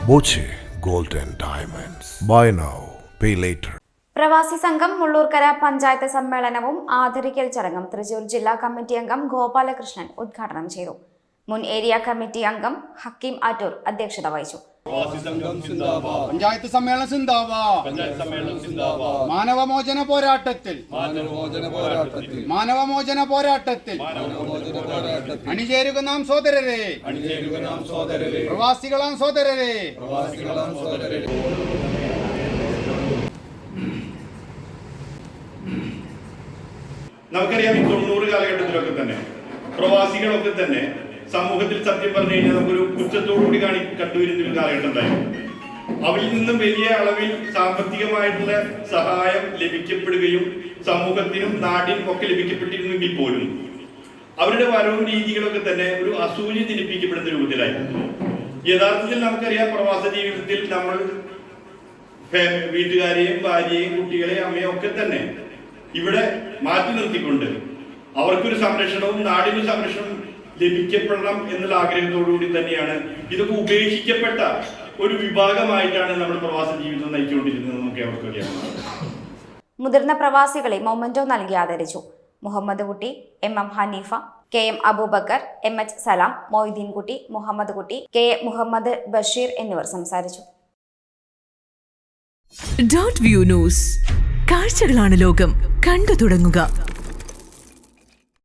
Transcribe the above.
Boche gold and diamonds. Buy now pay later. പ്രവാസി സംഘം മുള്ളൂർക്കര പഞ്ചായത്ത് സമ്മേളനവും ആദരിക്കൽ ചടങ്ങും തൃശൂർ ജില്ലാ കമ്മിറ്റി അംഗം ഗോപാലകൃഷ്ണൻ ഉദ്ഘാടനം ചെയ്തു. മുൻ ഏരിയ കമ്മിറ്റി അംഗം ഹക്കീം ആറ്റൂർ അധ്യക്ഷത വഹിച്ചു. പഞ്ചായത്ത് സമ്മേളനം സിന്ദാബാദ്. മാനവമോചന പോരാട്ടത്തിൽ അണിചേരുക നാം സോദരരെ, പ്രവാസികളാം സോദരരെ. നമുക്കറിയാം, ഈ 90 കാലഘട്ടത്തിലൊക്കെ തന്നെ പ്രവാസികളൊക്കെ തന്നെ സമൂഹത്തിൽ സത്യം പറഞ്ഞു കഴിഞ്ഞാൽ നമുക്കൊരു പുച്ഛത്തോടുകൂടി കണ്ടുവരുന്ന ഒരു കാലഘട്ടം ഉണ്ടായിരുന്നു. അവരിൽ നിന്നും വലിയ അളവിൽ സാമ്പത്തികമായിട്ടുള്ള സഹായം ലഭിക്കപ്പെടുകയും സമൂഹത്തിനും നാടിനും ഒക്കെ ലഭിക്കപ്പെട്ടിരുന്നെങ്കിൽ പോലും അവരുടെ വരവും രീതികളൊക്കെ തന്നെ ഒരു അസൂയ ജനിപ്പിക്കപ്പെടുന്ന രൂപത്തിലായിരുന്നു. യഥാർത്ഥത്തിൽ നമുക്കറിയാം, പ്രവാസ ജീവിതത്തിൽ നമ്മൾ വീട്ടുകാരെയും ഭാര്യയെയും കുട്ടികളെയും അമ്മയും ഒക്കെ തന്നെ ഇവിടെ മാറ്റി നിർത്തിക്കൊണ്ട് അവർക്കൊരു സംരക്ഷണവും നാടിന് സംരക്ഷണം ലഭിക്കപ്പെടണം എന്നുള്ള ആഗ്രഹത്തോടുകൂടി തന്നെയാണ് ഇതൊക്കെ ഉപേക്ഷിക്കപ്പെട്ട ഒരു വിഭാഗമായിട്ടാണ് നമ്മൾ പ്രവാസ ജീവിതം നയിച്ചുകൊണ്ടിരുന്നത്. നമുക്ക് അവർക്കറിയാം. മുതിർന്ന പ്രവാസികളെ മൊമന്റോ നൽകി ആദരിച്ചു. മുഹമ്മദ് കുട്ടി, MM Haneefa, KM Abubakar, MH സലാം, മൊയ്തീൻ കുട്ടി, മുഹമ്മദ് കുട്ടി, KA മുഹമ്മദ് ബഷീർ എന്നിവർ സംസാരിച്ചു. Dot view news. കാഴ്ചകളാണ് ലോകം. കണ്ടു തുടങ്ങുക.